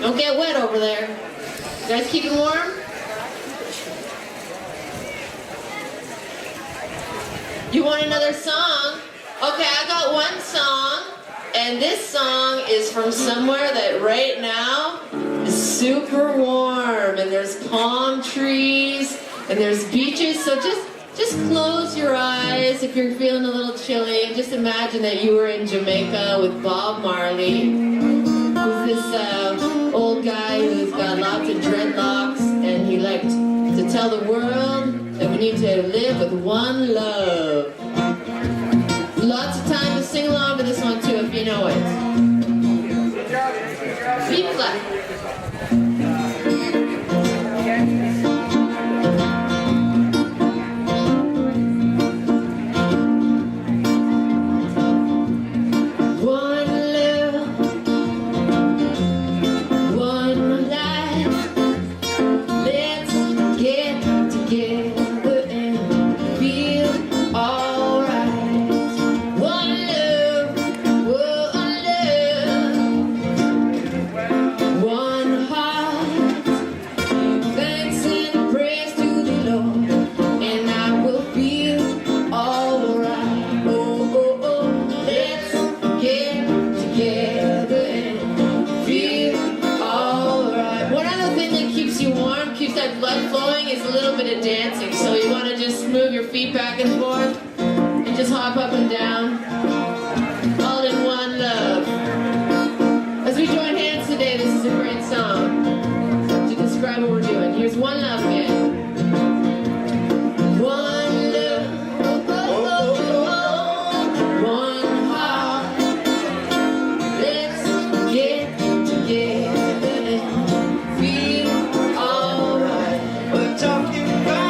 Don't get wet over there. You guys keep it warm? You want another song? Okay, I got one song, and this song is from somewhere that right now is super warm, and there's palm trees, and there's beaches, so just close your eyes if you're feeling a little chilly, and just imagine that you were in Jamaica with Bob Marley, who's this old guy who's got lots of dreadlocks, and he liked to tell the world that we need to live with one love. Lots of time to sing along to this one too if you know it. Feet flat. Dancing, so you want to just move your feet back and forth and just hop up and down, all in one love. As we join hands today, this is a great song to describe what we're doing. Here's One Love again. One love, one heart, let's get together and feel alright. We're talking together.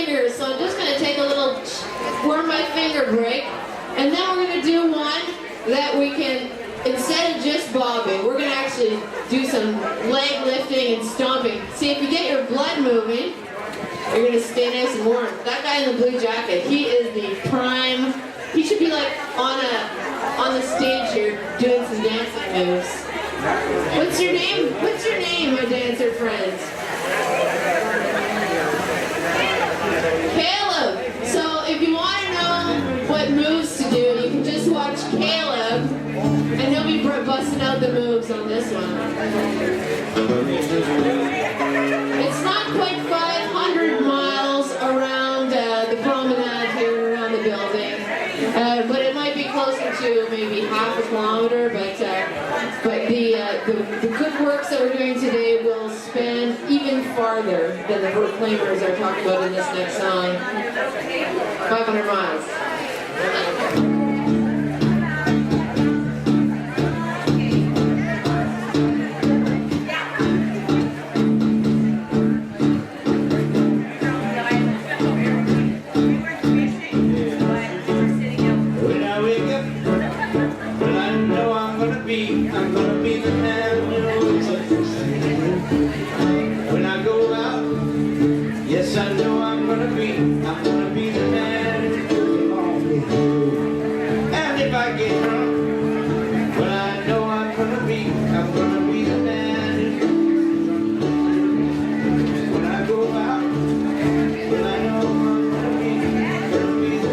fingers, so I'm just going to take a little warm my finger break, and then we're going to do one that we can, instead of just bobbing, we're going to actually do some leg lifting and stomping. See, if you get your blood moving, you're going to stay nice and warm. That guy in the blue jacket, he is the prime, he should be like on the stage here doing some dancing moves. What's your name? What's your name, my dancer friends? Caleb. So if you want to know what moves to do, you can just watch Caleb, and he'll be busting out the moves on this one. It's not quite 500 miles around the promenade here around the building, but it might be closer to maybe half a kilometer. But the good works that we're doing today will span even farther than the proclaimers are talking about in this next song. 500 miles. I'm gonna be the man who knows it. When I go out, yes I know I'm gonna be the man who goes along with you. And if I get drunk, well I know I'm gonna be the man who goes drunk. When I go out, well I know I'm gonna be the man who's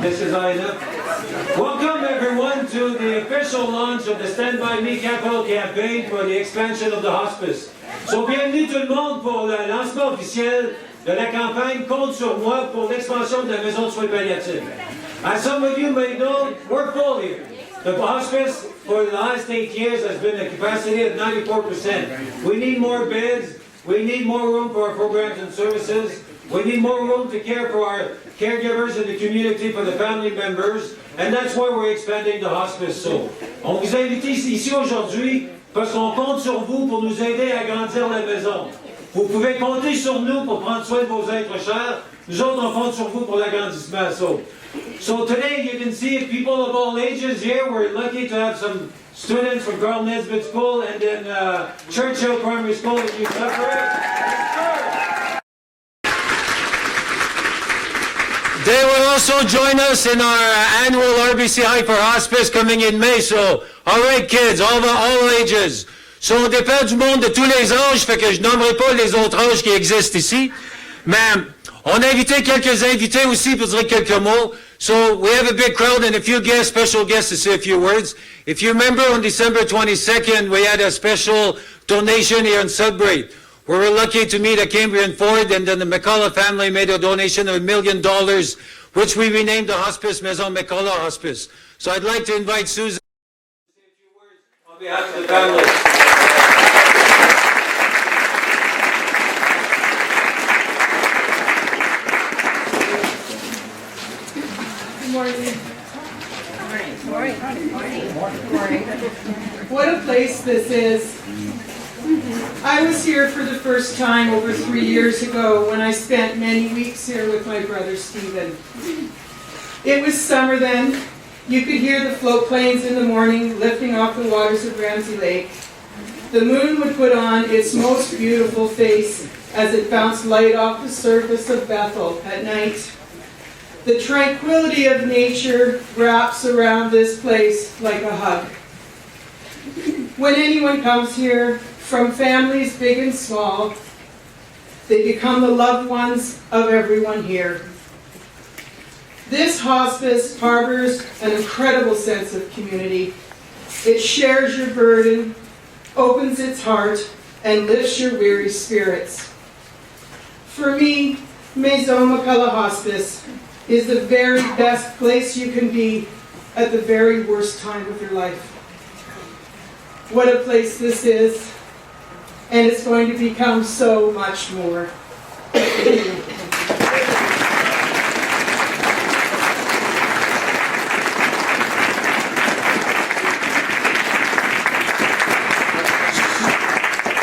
This is LIANNE. Welcome everyone to the official launch of the Stand By Me Capital Campaign for the expansion of the hospice. So bienvenue tout le monde pour le lancement officiel de la campagne Compte sur moi pour l'expansion de la maison de soins palliatifs. As some of you may know, we're full here. The hospice for the last 8 years has been a capacity of 94%. We need more beds We need more room for our programs and services. We need more room to care for our caregivers in the community, for the family members, and that's why we're expanding the hospice. So, on vous invite ici aujourd'hui parce qu'on compte sur vous pour nous aider à agrandir la maison. Vous pouvez compter sur nous pour prendre soin de vos êtres chers. Nous autres, on compte sur vous pour l'agrandissement. So today you can see people of all ages here. We're lucky to have some students from Carl Nesbitt School and then Churchill Primary School in Sudbury. They will also join us in our annual RBC Hyper Hospice coming in May. So, all right, kids, all ages. So, on dépend du monde de tous les âges, fait que je nommerai pas les autres âges qui existent ici. Mais on a invité quelques invités aussi pour dire quelques mots. So, we have a big crowd and a few guests, special guests to say a few words. If you remember, on December 22nd, we had a special donation here in Sudbury. We were lucky to meet a Cambrian Ford, and then the McCulloch family made a donation of $1 million, which we renamed the hospice Maison McCulloch Hospice. So I'd like to invite Susan to say a few words on behalf of the family. Good morning. What a place this is. I was here for the first time over 3 years ago when I spent many weeks here with my brother Stephen. It was summer then. You could hear the float planes in the morning lifting off the waters of Ramsey Lake. The moon would put on its most beautiful face as it bounced light off the surface of Bethel at night. The tranquility of nature wraps around this place like a hug. When anyone comes here, from families big and small, they become the loved ones of everyone here. This hospice harbors an incredible sense of community. It shares your burden, opens its heart, and lifts your weary spirits. For me, Maison McCulloch Hospice is the very best place you can be at the very worst time of your life. What a place this is. And it's going to become so much more.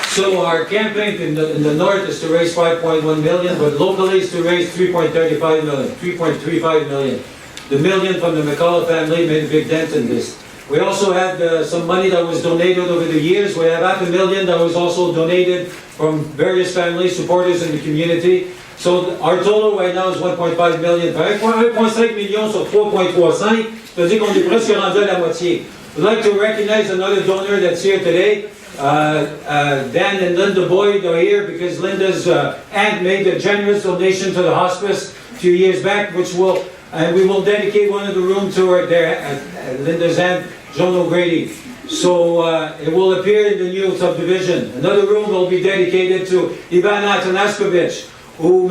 So our campaign in the north is to raise 5.1 million, but locally is to raise 3.35 million. The million from the McCulloch family made a big dent in this. We also had some money that was donated over the years. We have $500,000 that was also donated from various families, supporters in the community. So our total right now is 1.5 million. 1.5 million sur 3.35, c'est-à-dire qu'on est presque rendu à la moitié. We'd like to recognize another donor that's here today. Dan and Linda Boyd are here because Linda's aunt made a generous donation to the hospice a few years back, which we will dedicate one of the rooms to her there, Linda's aunt, John O'Grady. So it will appear in the new subdivision. Another room will be dedicated to Ivana Atanaskovich, who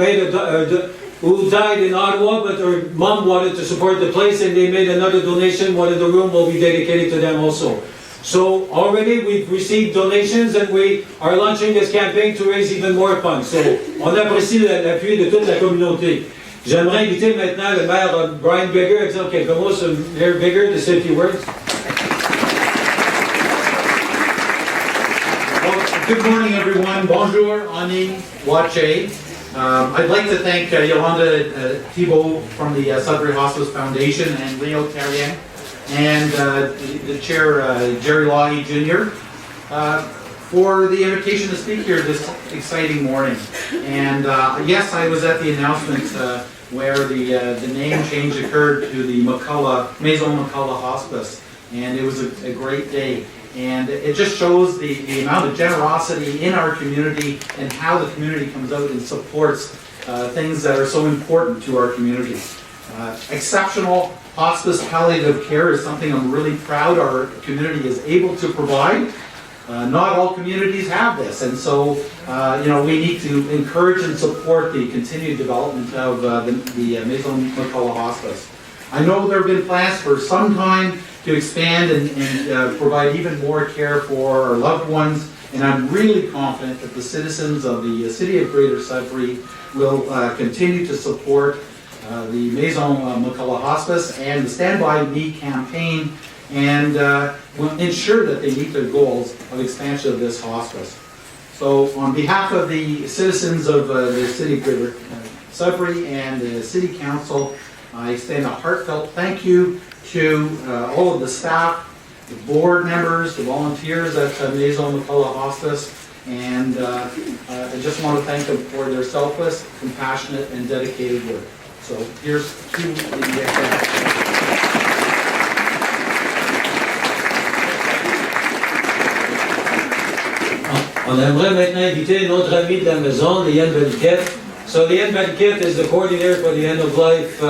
died in Ottawa, but her mom wanted to support the place, and they made another donation. One of the room will be dedicated to them also. So already we've received donations, and we are launching this campaign to raise even more funds. So on apprécie l'appui de toute la communauté. J'aimerais inviter maintenant le maire Brian Bigger à dire quelques mots sur Mayor Bigger to say a few words. Well, good morning, everyone. Bonjour, Ani, Wache. I'd like to thank Yolanda Thibault from the Sudbury Hospice Foundation and Leo THERRIEN and the chair, Jerry LOUGHEED Jr. For the invitation to speak here this exciting morning. And yes, I was at the announcement where the name change occurred to the Maison McCulloch Hospice, and it was a great day. And it just shows the amount of generosity in our community and how the community comes out and supports things that are so important to our community. Exceptional hospice palliative care is something I'm really proud our community is able to provide. Not all communities have this, and so we need to encourage and support the continued development of the Maison McCulloch Hospice. I know there have been plans for some time to expand and provide even more care for our loved ones And I'm really confident that the citizens of the City of Greater Sudbury will continue to support the Maison McCulloch Hospice and the Stand By Me campaign, and will ensure that they meet their goals of expansion of this hospice. So on behalf of the citizens of the City of Greater Sudbury and the City Council, I extend a heartfelt thank you to all of the staff, the board members, the volunteers at Maison McCulloch Hospice, and I just want to thank them for their selfless, compassionate, and dedicated work. So here's to the On aimerait maintenant inviter notre ami de la maison, LIANNE VALIQUETTE. So LIANNE VALIQUETTE is the coordinator for the End of Life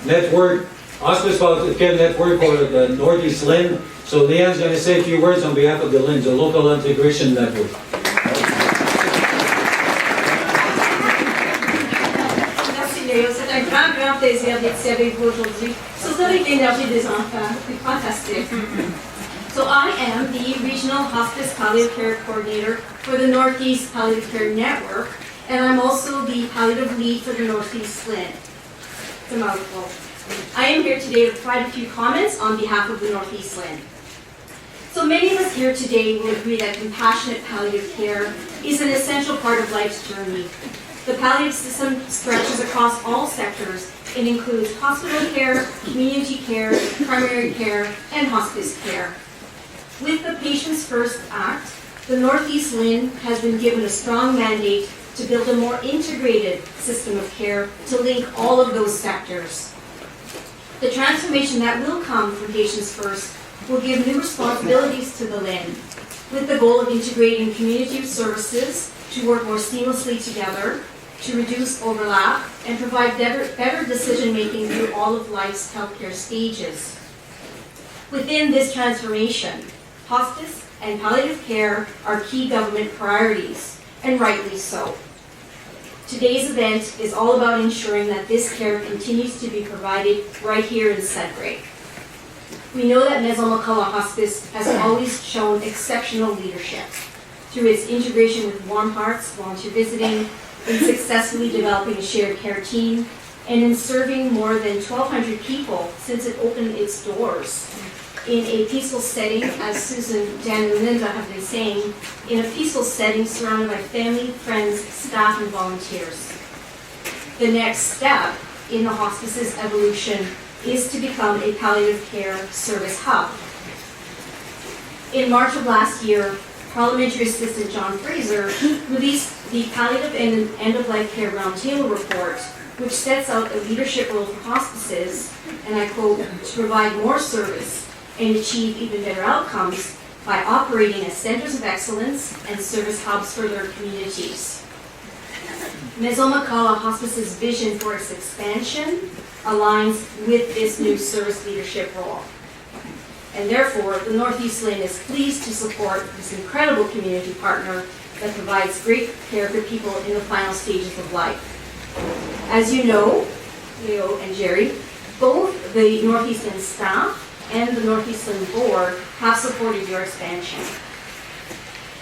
Network, Hospice Care Network for the Northeast LIANNE. So LIANNE's going to say a few words on behalf of the LIANNE, the Local Integration Network. Merci Léo, c'est un grand plaisir d'être ici avec vous aujourd'hui, surtout avec l'énergie des enfants, c'est fantastique. So I am the Regional Hospice Palliative Care Coordinator for the Northeast Palliative Care Network, and I'm also the Palliative Lead for the Northeast LIANNE. It's a mouthful. I am here today to provide a few comments on behalf of the Northeast LIANNE. So many of us here today will agree that compassionate palliative care is an essential part of life's journey. The palliative system stretches across all sectors. It includes hospital care, community care, primary care, and hospice care. With the Patients First Act, the Northeast LIANNE has been given a strong mandate to build a more integrated system of care to link all of those sectors. The transformation that will come from Patients First will give new responsibilities to the LIANNE, with the goal of integrating community services to work more seamlessly together, to reduce overlap, and provide better decision-making through all of life's healthcare stages. Within this transformation, hospice and palliative care are key government priorities, and rightly so. Today's event is all about ensuring that this care continues to be provided right here in Sudbury. We know that Maison McCulloch Hospice has always shown exceptional leadership through its integration with Warm Hearts, volunteer visiting, in successfully developing a shared care team, and in serving more than 1,200 people since it opened its doors in a peaceful setting, as Susan, Dan, and Linda have been saying, in a peaceful setting surrounded by family, friends, staff, and volunteers. The next step in the hospice's evolution is to become a palliative care service hub. In March of last year, Parliamentary Assistant John Fraser released the Palliative and End-of-Life Care Roundtable Report, which sets out a leadership role for hospices, and I quote, to provide more service and achieve even better outcomes by operating as centers of excellence and service hubs for their communities. Maison McCulloch Hospice's vision for its expansion aligns with this new service leadership role. And therefore, the Northeast LIANNE is pleased to support this incredible community partner that provides great care for people in the final stages of life. As you know, Leo and Gerry, both the Northeast LIANNE staff and the Northeast LIANNE board have supported your expansion.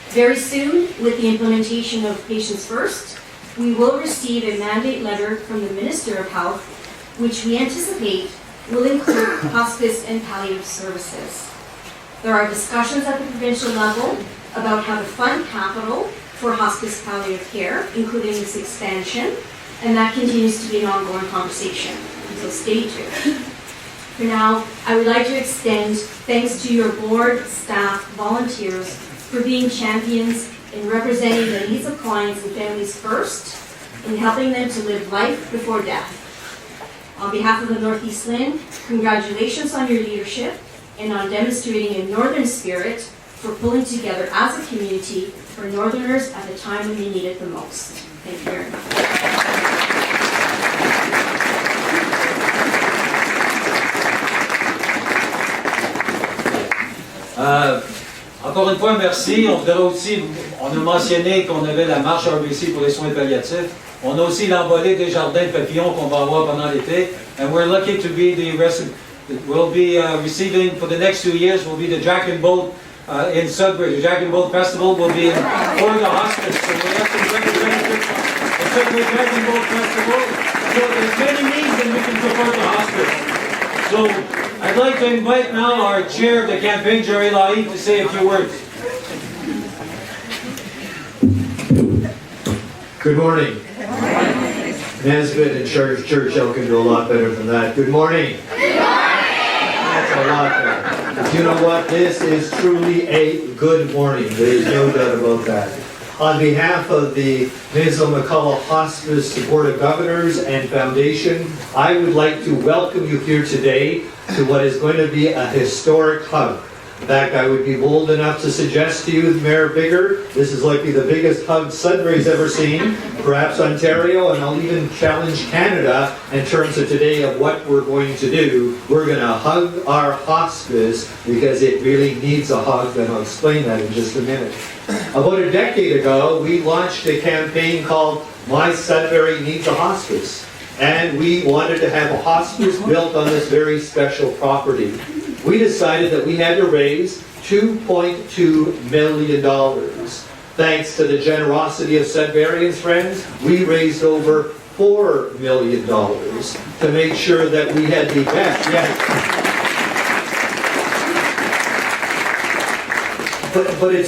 Very soon, with the implementation of Patients First, we will receive a mandate letter from the Minister of Health, which we anticipate will include hospice and palliative services. There are discussions at the provincial level about how to fund capital for hospice palliative care, including this expansion, and that continues to be an ongoing conversation, so stay tuned. For now, I would like to extend thanks to your board, staff, volunteers for being champions in representing the needs of clients and families first, in helping them to live life before death. On behalf of the Northeast LIANNE, congratulations on your leadership and on demonstrating a northern spirit for pulling together as a community for northerners at the time when we need it the most. Thank you very much. Encore une fois, merci. On voudrait aussi, on a mentionné qu'on avait la marche RBC pour les soins palliatifs. On a aussi l'envolée des jardins de papillons qu'on va avoir pendant l'été. And we're lucky to be the we'll be receiving for the next 2 years will be the Jack and Boat in Sudbury. The Jack and Bolt Festival will be for the hospice. So we have some representatives of Sudbury Jack and Bolt Festival. So there's many means that we can support the hospice. So I'd like to invite now our chair of the campaign, Gerry LOUGHEED, to say a few words. Good morning. Nesbitt and Churchill can do a lot better than that. Good morning. That's a lot better. But you know what? This is truly a good morning. There's no doubt about that. On behalf of the Maison McCulloch Hospice Board of Governors and Foundation, I would like to welcome you here today to what is going to be a historic hug. In fact, I would be bold enough to suggest to you, Mayor Bigger, this is likely the biggest hug Sudbury's ever seen, perhaps Ontario, and I'll even challenge Canada in terms of today of what we're going to do. We're going to hug our hospice because it really needs a hug, and I'll explain that in just a minute. About a decade ago, we launched a campaign called My Sudbury Needs a Hospice, and we wanted to have a hospice built on this very special property. We decided that we had to raise $2.2 million. Thanks to the generosity of Sudburyans, friends, we raised over $4 million to make sure that we had the best. But it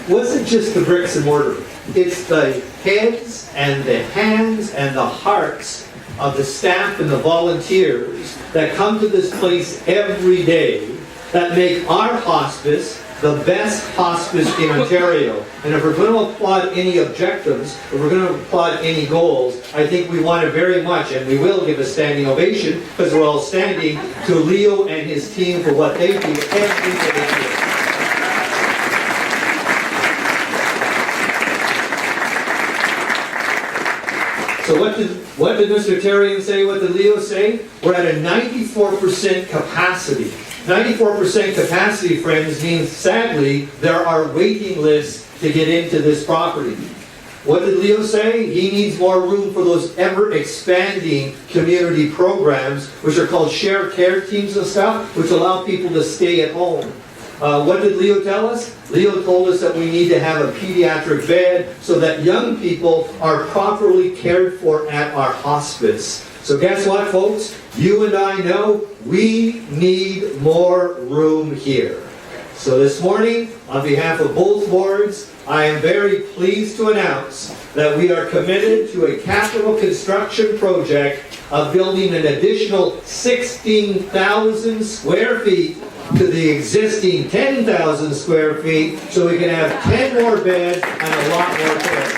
wasn't just the bricks and mortar. It's the heads and the hands and the hearts of the staff and the volunteers that come to this place every day that make our hospice the best hospice in Ontario. And if we're going to applaud any objectives, if we're going to applaud any goals, I think we want to very much, and we will give a standing ovation, because we're all standing, to Leo and his team for what they do every day. So what did Mr. Therrien say? What did Leo say? We're at a 94% capacity. 94% capacity, friends, means sadly there are waiting lists to get into this property. What did Leo say? He needs more room for those ever-expanding community programs, which are called shared care teams and stuff, which allow people to stay at home. What did Leo tell us? Leo told us that we need to have a pediatric bed so that young people are properly cared for at our hospice. So guess what, folks? You and I know we need more room here. So this morning, on behalf of both boards, I am very pleased to announce that we are committed to a capital construction project of building an additional 16,000 square feet to the existing 10,000 square feet, so we can have 10 more beds and a lot more care.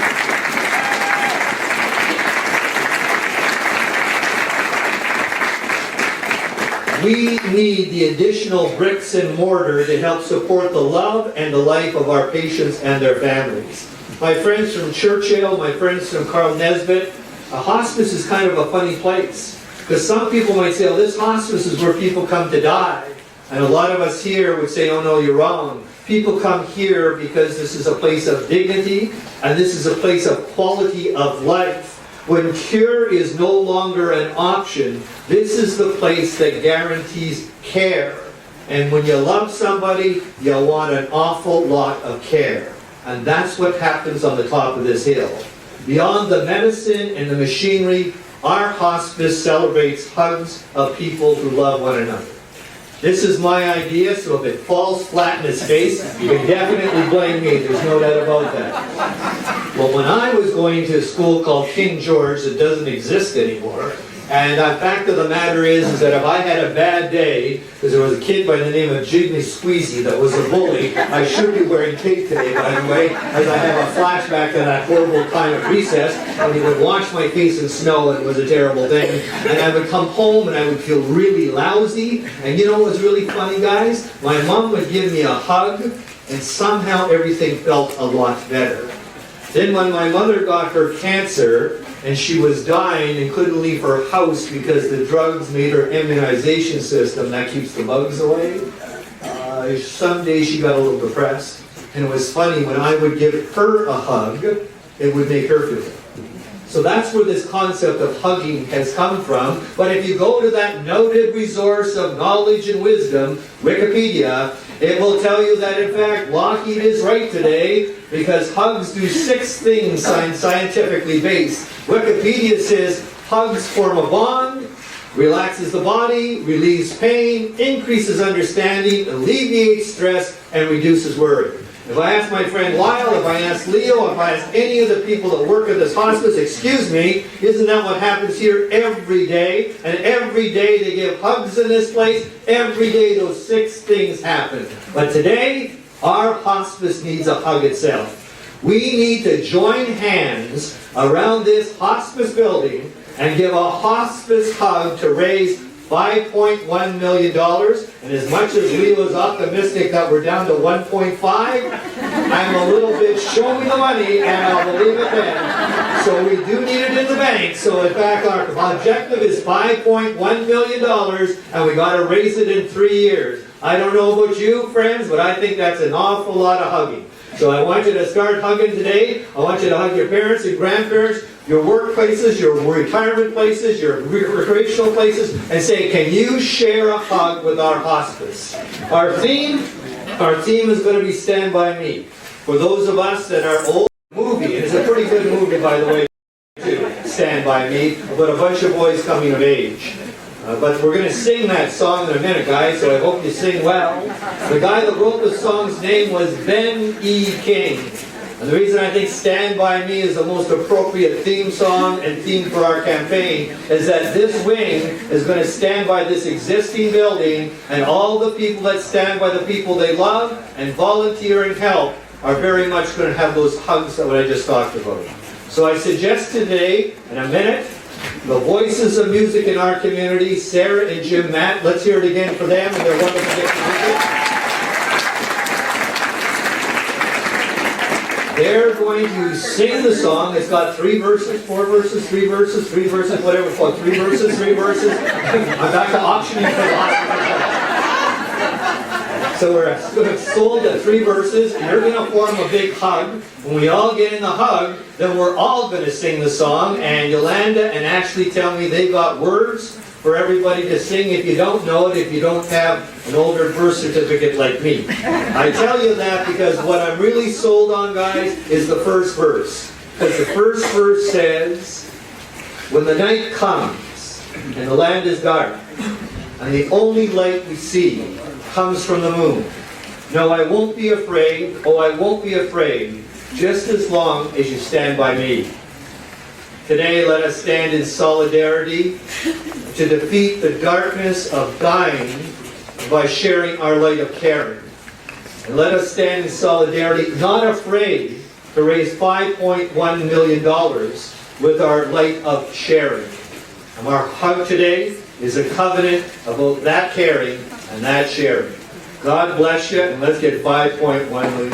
We need the additional bricks and mortar to help support the love and the life of our patients and their families. My friends from Churchill, my friends from Carl Nesbitt, a hospice is kind of a funny place. Because some people might say, oh, this hospice is where people come to die. And a lot of us here would say, oh no, you're wrong. People come here because this is a place of dignity, and this is a place of quality of life. When cure is no longer an option, this is the place that guarantees care. And when you love somebody, you want an awful lot of care. And that's what happens on the top of this hill. Beyond the medicine and the machinery, our hospice celebrates hugs of people who love one another. This is my idea, so if it falls flat in his face, you can definitely blame me. There's no doubt about that. Well, when I was going to a school called King George that doesn't exist anymore, and the fact of the matter is that if I had a bad day, because there was a kid by the name of Jiggly Squeezy that was a bully, I should be wearing cape today, by the way, as I have a flashback to that horrible time at recess, when he would wash my face in snow and it was a terrible thing. And I would come home and I would feel really lousy. And you know what was really funny, guys? My mom would give me a hug, and somehow everything felt a lot better. Then when my mother got her cancer, and she was dying and couldn't leave her house because the drugs made her immunization system, that keeps the bugs away, someday she got a little depressed. And it was funny, when I would give her a hug, it would make her feel better. So that's where this concept of hugging has come from. But if you go to that noted resource of knowledge and wisdom, Wikipedia, it will tell you that in fact LOUGHEED is right today, because hugs do 6 things scientifically based. Wikipedia says hugs form a bond, relaxes the body, relieves pain, increases understanding, alleviates stress, and reduces worry. If I ask my friend Lyle, if I ask Leo, if I ask any of the people that work at this hospice, excuse me, isn't that what happens here every day? And every day they give hugs in this place. Every day those 6 things happen. But today, our hospice needs a hug itself. We need to join hands around this hospice building and give a hospice hug to raise $5.1 million. And as much as Leo is optimistic that we're down to 1.5, I'm a little bit, show me the money and I'll believe it then. So we do need it in the bank. So in fact our objective is $5.1 million and we got to raise it in 3 years. I don't know about you friends, but I think that's an awful lot of hugging. So I want you to start hugging today. I want you to hug your parents and grandparents, your workplaces, your retirement places, your recreational places, and say, can you share a hug with our hospice? Our theme is going to be Stand By Me. For those of us that are old, movie, and it's a pretty good movie by the way, too, Stand By Me, about a bunch of boys coming of age. But we're going to sing that song in a minute, guys, so I hope you sing well. The guy that wrote the song's name was Ben E. King. And the reason I think Stand By Me is the most appropriate theme song and theme for our campaign is that this wing is going to stand by this existing building, and all the people that stand by the people they love and volunteer and help are very much going to have those hugs that I just talked about. So I suggest today, in a minute, the voices of music in our community, Sarah and Jim Matt. Let's hear it again for them and their wonderful gift of music. They're going to sing the song. It's got 3 verses, 4 verses, 3 verses, 3 verses, whatever it's called. 3 verses, 3 verses. I'm back to auctioning for the hospital. So we're sold at 3 verses, and you're going to form a big hug. When we all get in the hug, then we're all going to sing the song, and Yolanda and Ashley tell me they got words for everybody to sing if you don't know it, if you don't have an older birth certificate like me. I tell you that because what I'm really sold on, guys, is the first verse. Because the first verse says, when the night comes and the land is dark, and the only light we see comes from the moon. No, I won't be afraid, oh, I won't be afraid, just as long as you stand by me. Today, let us stand in solidarity to defeat the darkness of dying by sharing our light of caring. And let us stand in solidarity, not afraid to raise $5.1 million with our light of sharing. And our hug today is a covenant about that caring and that sharing. God bless you, and let's get $5.1 million.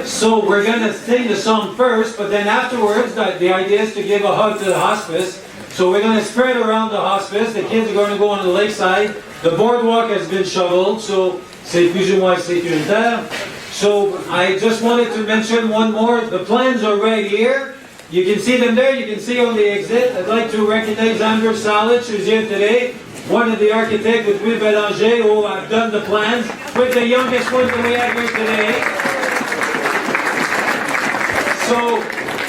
So we're going to sing the song first, but then afterwards, the idea is to give a hug to the hospice. So we're going to spread around the hospice. The kids are going to go on the lakeside. The boardwalk has been shoveled, so c'est plus ou moins sécuritaire. So I just wanted to mention one more. The plans are right here. You can see them there. You can see on the exit. I'd like to recognize Andrew Salich, who's here today. One of the architects with Louis Bélanger, who have done the plans, with the youngest one that we have here today. So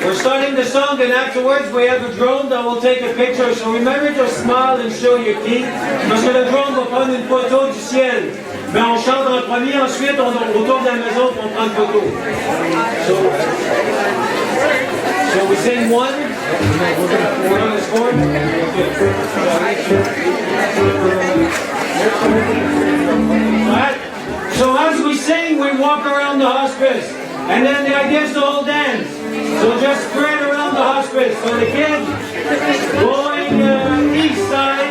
we're starting the song, and afterwards we have a drone that will take a picture. So remember to smile and show your teeth, parce que le drone va prendre une photo du ciel. Mais on chante en premier, ensuite on autour de la maison pour prendre une photo. So we sing one. We're on the score. Alright. So as we sing, we walk around the hospice. And then the idea is to hold hands. So just spread around the hospice. So the kids going east side.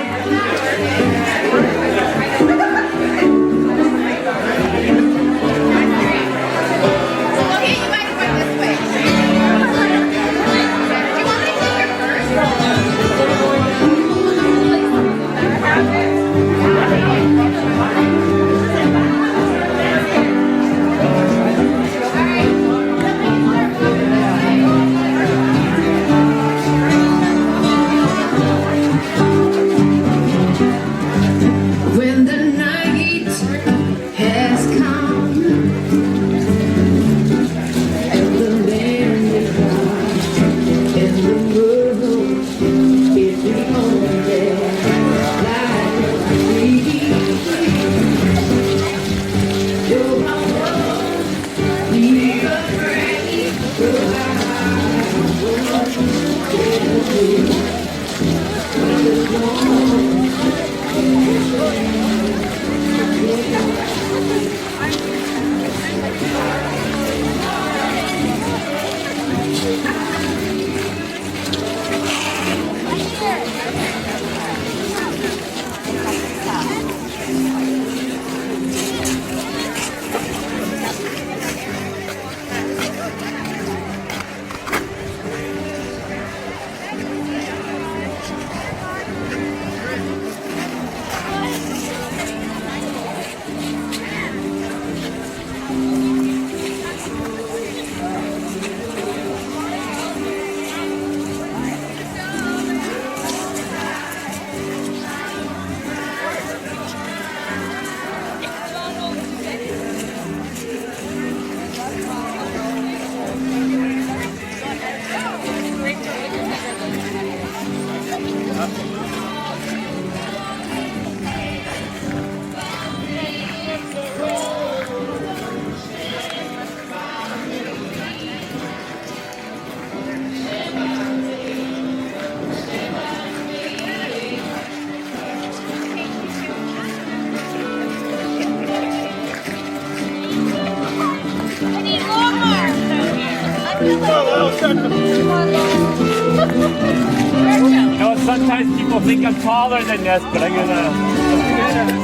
know, sometimes people think I'm taller than this, but I'm gonna.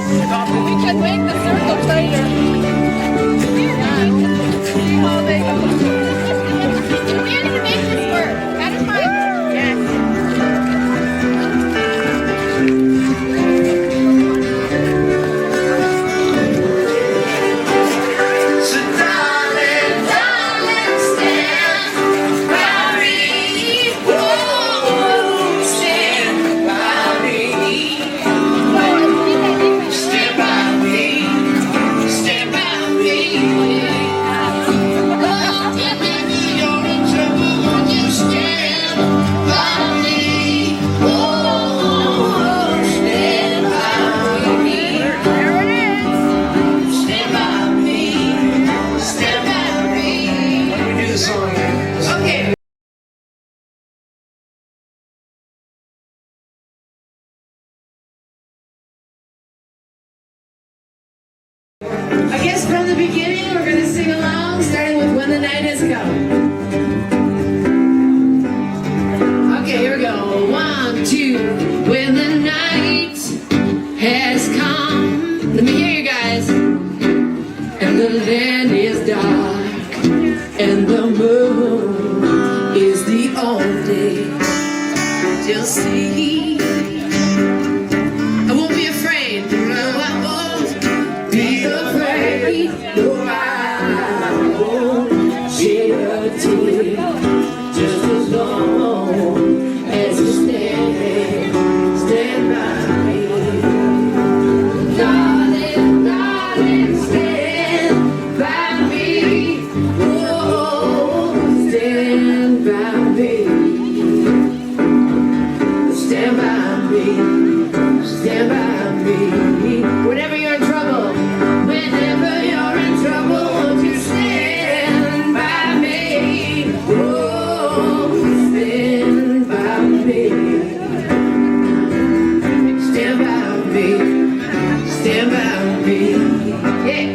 We can make the circle tighter. See how they go. We need to make this work. That is my yes. So darling, darling, stand by me. Oh, stand by me. Stand by me. Stand by me. Oh, and maybe you're in trouble, won't you stand by me? Oh, stand by me. There it is. Stand by me. Stand by me. Let me do the song again. Okay. I guess from the beginning we're going to sing along, starting with When the Night Has Come. Okay, here we go. 1, 2. When the night has come. Let me hear you guys. And the land is dark, and the moon is the only you'll see. I won't be afraid. No, I won't be afraid. No, I won't shed a tear. Just as long as you stand by me. Darling, darling, stand by me. Oh, stand by me. Stand by me. Stand by me. Whenever you're in trouble, whenever you're in trouble, won't you stand by me? Oh, stand by me. Stand by me. Stand by me. Yeah.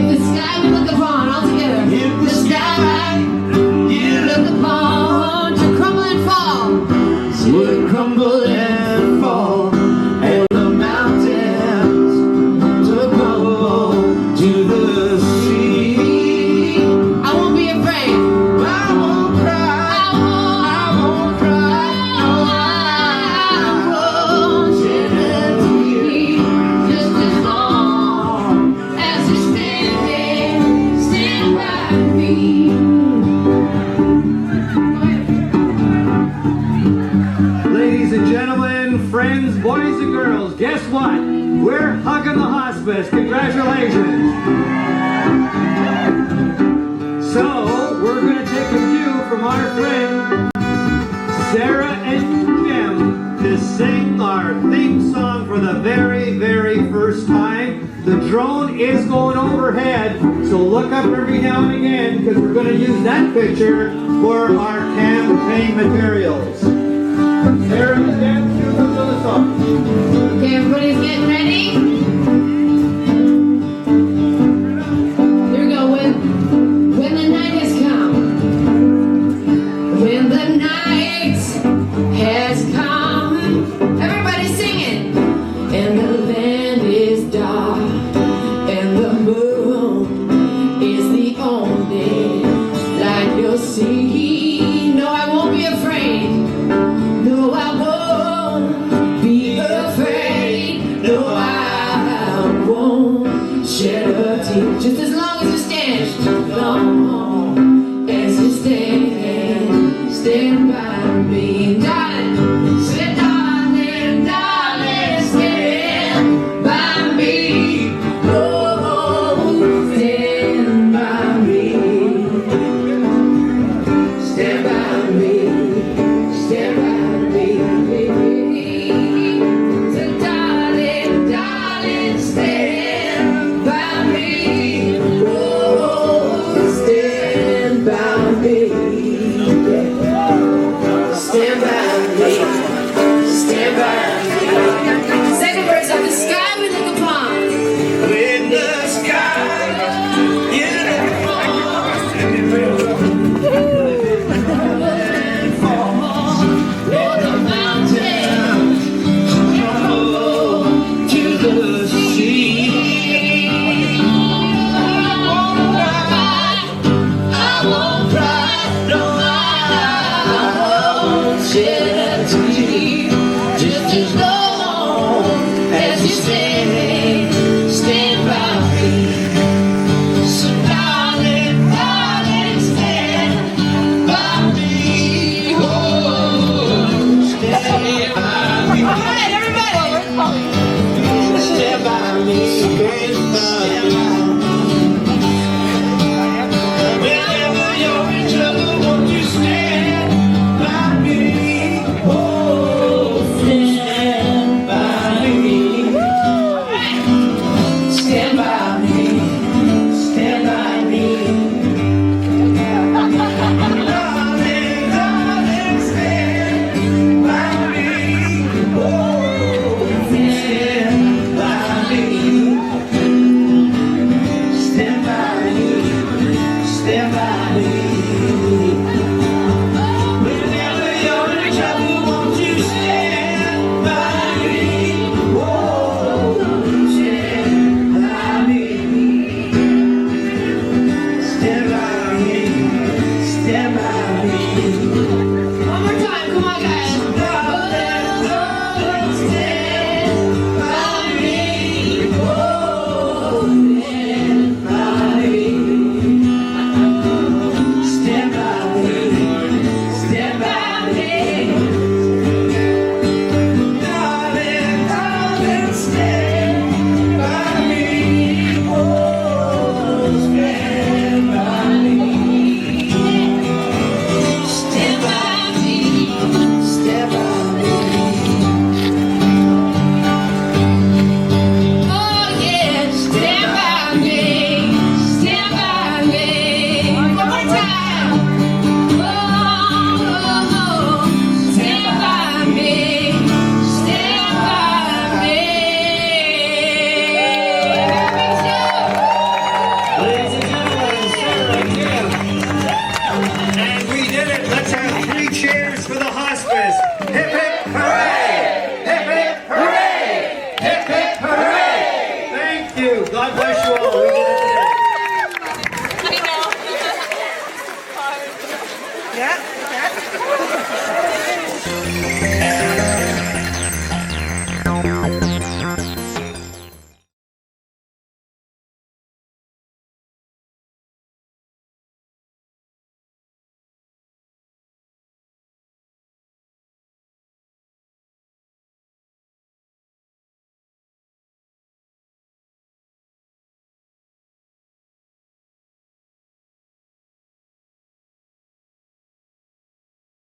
The sky we look upon all together. The sky you look upon to crumble and fall. Would crumble and fall, and the mountains to crumble to the sea. I won't be afraid. I won't cry. I won't cry. No, I won't shed a tear. Just as long as you stand by me. Ladies and gentlemen, friends, boys and girls, guess what? We're hugging the hospice. Congratulations. So, we're going to take a cue from our friend Sarah and Jim to sing our theme song for the very, very first time. The drone is going overhead, so look up every now and again because we're going to use that picture for our campaign materials. Sarah